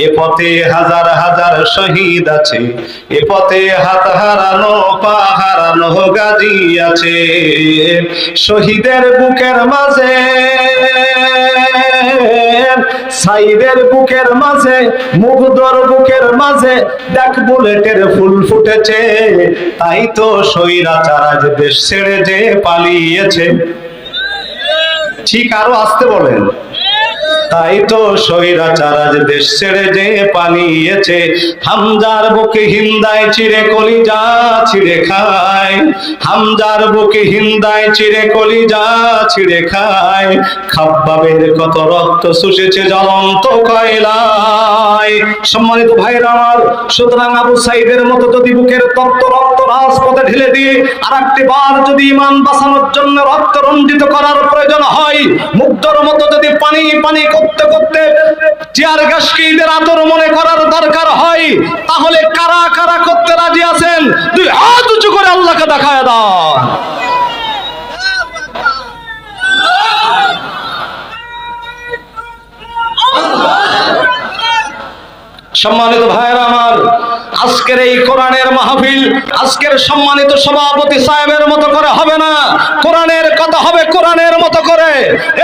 এ পথে হাজার হাজার শহীদ আছে, এ পথে হাত হারানো পা হারানো গাজী আছে। শহীদের বুকের মাঝে, সাইদের বুকের মাঝে, মুগ্ধর বুকের মাঝে দেখ বুলেটের ফুল ফুটেছে। তাই তো স্বৈরাচার আজ দেশ ছেড়ে যে পালিয়েছে। ঠিক, আরো আসতে বলেন। তাই তো স্বৈরাচার আজ দেশ ছেড়ে যে পালিয়েছে। হামজার বুকে হিন্দায় চিরে কলিজা ছিঁড়ে খায়, হামজার বুকে হিন্দায় চিরে কলিজা ছিঁড়ে খায়। খাব্বাবের কত রক্ত শুষেছে জ্বলন্ত কয়লায়। সম্মানিত ভাইরা আমার, সুতরাং আবু সাইদের মতো যদি বুকের তপ্ত রক্ত রাজপথে ঢেলে দিয়ে আরেকটি বার যদি ঈমান বাঁচানোর জন্য রক্ত রঞ্জিত করার প্রয়োজন হয়, মুগ্ধর মতো যদি পানি পানি করতে করতে টিয়ার গ্যাসকে ঈদের আতর মনে করার দরকার হয়, তাহলে কারা কারা করতে রাজি আছেন? দুই হাত উঁচু করে আল্লাহকে দেখায় দাও। সম্মানিত ভাইরা আমার, আজকের এই কোরআনের মাহফিল আজকের সম্মানিত সভাপতি সাহেবের মতো করে হবে না। কোরআনের কথা হবে কোরআনের মতো করে।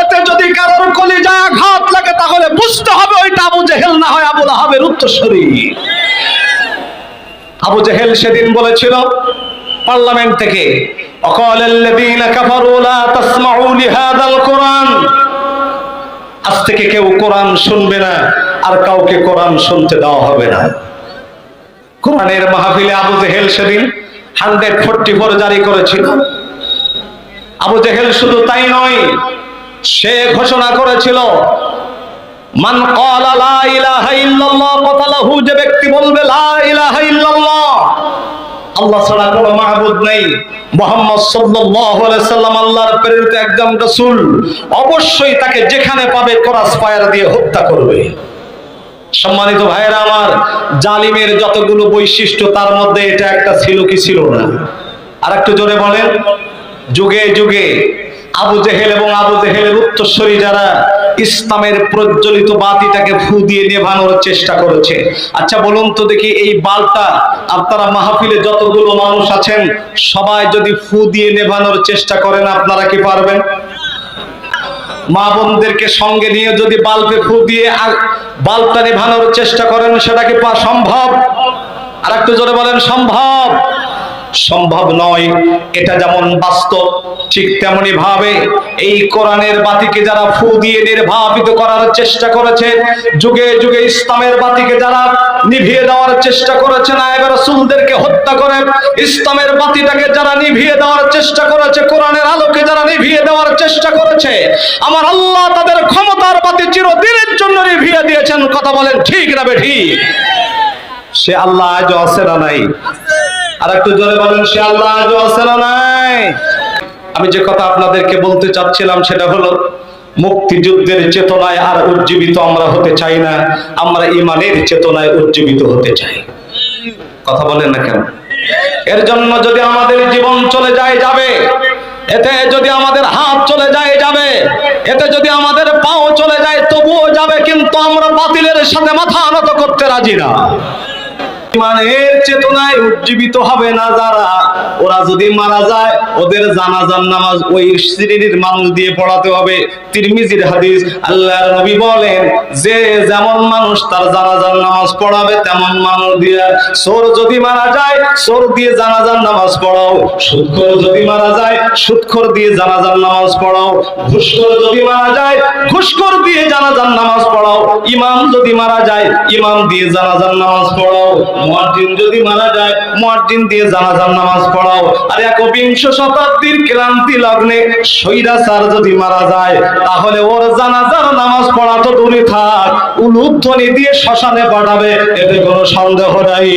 এতে যদি কারোর কলিজায় আঘাত লাগে তাহলে বুঝতে হবে ওইটা আবু জেহেল না হয় আবু লাহাবের উত্তরসূরি। আবু জেহেল সেদিন বলেছিল পার্লামেন্ট থেকে, অকালাল্লাযীনা কাফারু লা তাসমাউ লিহাযাল কোরআন, আজ থেকে কেউ কোরআন শুনবে না, আর কাউকে কোরআন শুনতে দেওয়া হবে না। কোরআনের মাহফিলে আবু জেহেল সেদিন 144 জারি করেছিল। আবু জেহেল শুধু তাই নয়, সে ঘোষণা করেছিল মান ক্বালা লা ইলাহা ইল্লাল্লাহ ক্বাতালাহু, যে ব্যক্তি বলবে লা ইলাহা ইল্লাল্লাহ, আল্লাহ ছাড়া কোনো মাবুদ নেই, মুহাম্মদ সাল্লাল্লাহু আলাইহি সাল্লাম আল্লাহর প্রেরিত একজন রাসূল, অবশ্যই তাকে যেখানে পাবে ক্রস ফায়ার দিয়ে হত্যা করবে। সম্মানিত ভাইরা আমার, জালিমের যতগুলো বৈশিষ্ট্য তার মধ্যে এটা একটা ছিল কি ছিল না? আর একটু জোরে বলেন। যুগে যুগে আবু জেহেল এবং আবু জেহেলের উত্তরসূরি যারা ইসলামের প্রজ্বলিত বাতিটাকে ফু দিয়ে নেভানোর চেষ্টা করেছে। আচ্ছা বলুন তো দেখি, এই বালটা আপনারা মাহফিলে যতগুলো মানুষ আছেন সবাই যদি ফু দিয়ে নেভানোর চেষ্টা করেন, আপনারা কি পারবেন? মা বোনদেরকে সঙ্গে নিয়ে যদি বাল্বে ফু দিয়ে বাল্বটা নেভানোর চেষ্টা করেন, সেটা কি সম্ভব? আর একটু জোরে বলেন, সম্ভব? সম্ভব নয়। এটা যেমন বাস্তব, ঠিক তেমনি ভাবে এই কোরআনের বাতিকে যারা ফু দিয়ে নির্বাপিত করার চেষ্টা করেছে, যুগে যুগে ইসলামের বাতিকে যারা নিভিয়ে দেওয়ার চেষ্টা করেছে, নায়েবে রাসূলদেরকে হত্যা করে ইসলামের বাতিটাকে যারা নিভিয়ে দেওয়ার চেষ্টা করেছে, কোরআনের আলোকে যারা নিভিয়ে দেওয়ার চেষ্টা করেছে, আমার আল্লাহ তাদের ক্ষমতার বাতি চিরদিনের জন্য নিভিয়ে দিয়েছেন। কথা বলেন ঠিক না বেঠিক? সে আল্লাহ আজও আছে না নাই? আর একটু জোরে বলেন, সে আল্লাহ আজও আছে না নাই? আমি যে কথা আপনাদেরকে বলতে চাচ্ছিলাম সেটা হলো, মুক্তিযুদ্ধের চেতনায় আর উজ্জীবিত আমরা হতে চাই না, আমরা ঈমানের চেতনায় উজ্জীবিত হতে চাই। কথা বলেন না কেন? এর জন্য যদি আমাদের জীবন চলে যায় যাবে, এতে যদি আমাদের হাত চলে যায় যাবে, এতে যদি আমাদের পাও চলে যায় তবুও যাবে, কিন্তু আমরা বাতিলের সাথে মাথা নত করতে রাজি না। ঈমানের চেতনায় উজ্জীবিত হবে না যারা, ওরা যদি মারা যায় ওদের জানাজার নামাজ ওই শ্রেণীর মানুষ দিয়ে পড়াতে হবে। তিরমিজির হাদিস, আল্লাহর নবী বলেন যে যেমন মানুষ তার জানাজার নামাজ পড়াবে তেমন মানুষ দিয়ে। চোর যদি মারা যায় চোর দিয়ে জানাজার নামাজ পড়াও, সুদখোর যদি মারা যায় সুদখোর দিয়ে জানাজার নামাজ পড়াও, ঘুষখোর যদি মারা যায় ঘুষখোর দিয়ে জানাজার নামাজ পড়াও, ইমাম যদি মারা যায় ইমাম দিয়ে জানাজার নামাজ পড়াও, মুয়াজ্জিন যদি মারা যায় মুয়াজ্জিন দিয়ে জানাজার নামাজ পড়াও। আর 21 শতাব্দীর ক্রান্তি লগ্নে স্বৈরাচার যদি মারা যায় তাহলে ওর জানাজার নামাজ পড়া তো দূরে থাক, উলুধ্বনি দিয়ে শ্মশানে পাঠাবে, এতে কোনো সন্দেহ নাই।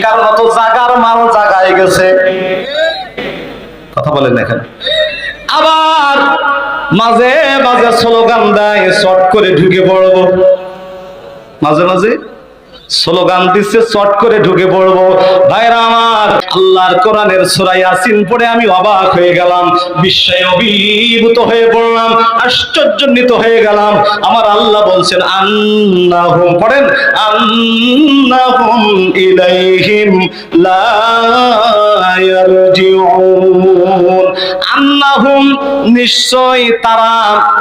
কারণ তো জাগার মাল জাগায় গেছে। কথা বলেন এখন। আবার মাঝে মাঝে স্লোগান দেয়, শর্ট করে ঢুকে পড়বো, মাঝে মাঝে স্লোগান দিচ্ছে চট করে ঢুকে পড়বো। ভাইরা আমার, আল্লাহর কোরআনের সূরা ইয়াসিন পড়ে আমি অবাক হয়ে গেলাম, বিস্ময়ে অভিভূত হয়ে পড়লাম, আশ্চর্যান্বিত হয়ে গেলাম। আমার আল্লাহ বলছেন আন্নাহুম, পড়েন, আন্নাহুম ইলাইহিম লা ইয়ারজিউন। আন্নাহুম, নিশ্চয় তারা,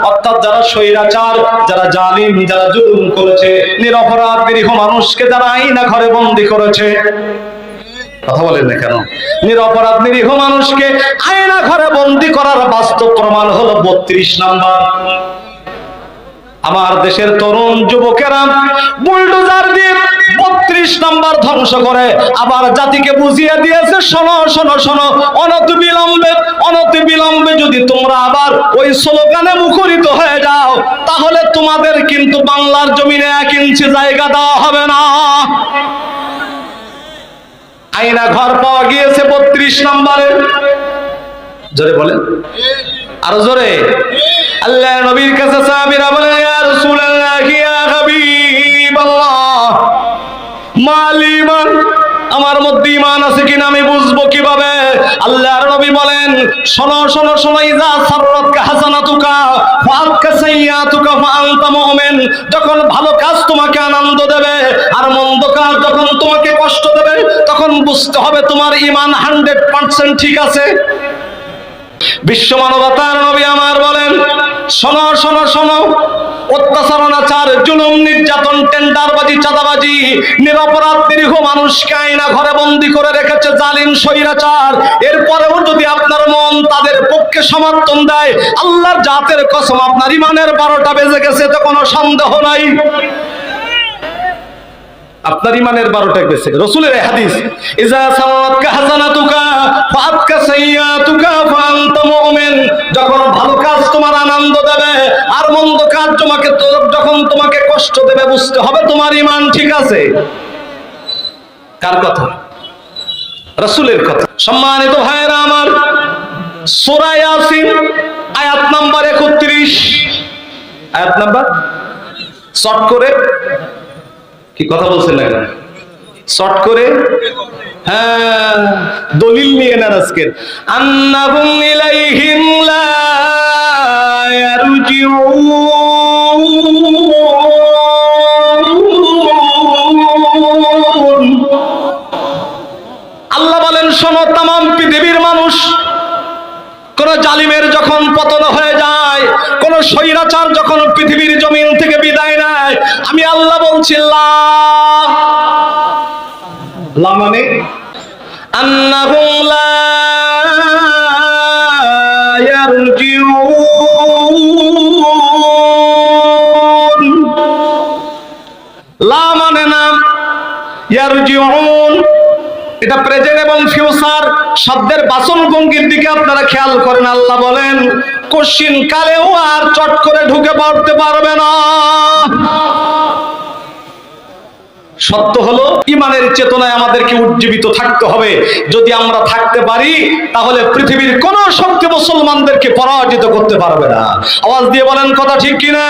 অর্থাৎ যারা স্বৈরাচার, যারা জালিম, যারা জুলুম করেছে, নিরপরাধ নিরীহ মানুষকে যারা আইনা ঘরে বন্দী করেছে, কথা বলেন না কেন? নিরপরাধ নিরীহ মানুষকে আয়না ঘরে বন্দী করার বাস্তব প্রমাণ হলো 32 নাম্বার। আমার দেশের তরুণ যুবকেরা বুলডোজার দিয়ে 32 নাম্বার ধ্বংস করে আবার জাতিকে বুঝিয়ে দিয়েছে, শোনো শোনো শোনো, অনতিবিলম্বে যদি তোমরা আবার ওই স্লোগানে মুখরিত হয়ে যাও, তাহলে তোমাদের কিন্তু বাংলার জমিনে 1 ইঞ্চি জায়গা দেওয়া হবে না। আয়না ঘর পাওয়া গিয়েছে 32 নম্বরে। জোরে বলেন, আরো জোরে। আল্লাহ নবীর কাছে সাহাবীরা বলেন, ইয়া রাসূলুল্লাহ, ইয়া হাবিবাল্লাহ, মাল ঈমান, আমার মধ্যে ঈমান আছে কিনা আমি বুঝবো কিভাবে? আল্লাহর নবী বলেন, শোনো শোনো শোনো, ইযা সাররাতকা হাসানাতুকা ফাআতকা সাইয়্যাতুকা ফাআনতা মুমিন। যখন ভালো কাজ তোমাকে আনন্দ দেবে আর মন্দ কাজ যখন তোমাকে কষ্ট দেবে, তখন বুঝতে হবে তোমার ঈমান 100% ঠিক আছে। বিশ্ব মানবতার নবী আমার বলেন, শোনো শোনো শোনো, অত্যাচার, অনাচার, জুলুম, নির্যাতন, টেন্ডারবাজি, চাঁদাবাজি, নিরপরাধ নিরীহ মানুষকে আয়না ঘরে বন্দী করে রেখেছে জালিম স্বৈরাচার। এরপরেও যদি আপনার মন তাদের পক্ষে সমর্থন দেয়, আল্লাহর জাতের কসম আপনার ঈমানের 12টা বেজে গেছে, তো কোনো সন্দেহ নাই। আপনার ঈমানের 12টা বেজে গেছে। রাসূলের হাদিস, ইযা সাওয়াতকা হাসানাতুকা ফাআতকা সাইয়্যাতুকা ফাআনতা মুমিন। যখন ভালো কাজ তোমার আনন্দ দেবে আর মন্দ কাজ যখন তোমাকে কষ্ট দেবে, বুঝতে হবে তোমার ঈমান ঠিক আছে। কার কথা? রাসূলের কথা। সম্মানিত ভাইরা আমার, সূরা ইয়াসিন আয়াত নাম্বার 31, আয়াত নাম্বার, শর্ট করে, কি কথা বলছেন না কেন? শর্ট করে, হ্যাঁ, দলিল নিয়ে নেন আজকে। আন্নাহুম ইলাইহিম লা ইয়ারজিউন। আল্লাহ বলেন, শোনো তামাম পৃথিবীর মানুষ, কোন জালিমের যখন পতন হয়ে যায়, কোন স্বৈরাচার যখন পৃথিবীর জমিন থেকে বিদায় নেয়, আমি আল্লাহ বলছি লা মানে আন্নাহুম লা ইয়ারজিউন। লা মানে না, ইয়ারজিউন এটা প্রেজেন্ট এবং ফিউচার শব্দের বাচন ভঙ্গির দিকে আপনারা খেয়াল করেন। আল্লাহ বলেন, কশিন কালেও আর চট করে ঢুকে পড়তে পারবে না। সত্য হলো, ঈমানের চেতনায় আমাদেরকে উজ্জীবিত থাকতে হবে। যদি আমরা থাকতে পারি, তাহলে পৃথিবীর কোন শক্তি মুসলমানদেরকে পরাজিত করতে পারবে না। আওয়াজ দিয়ে বলেন, কথা ঠিক কিনা?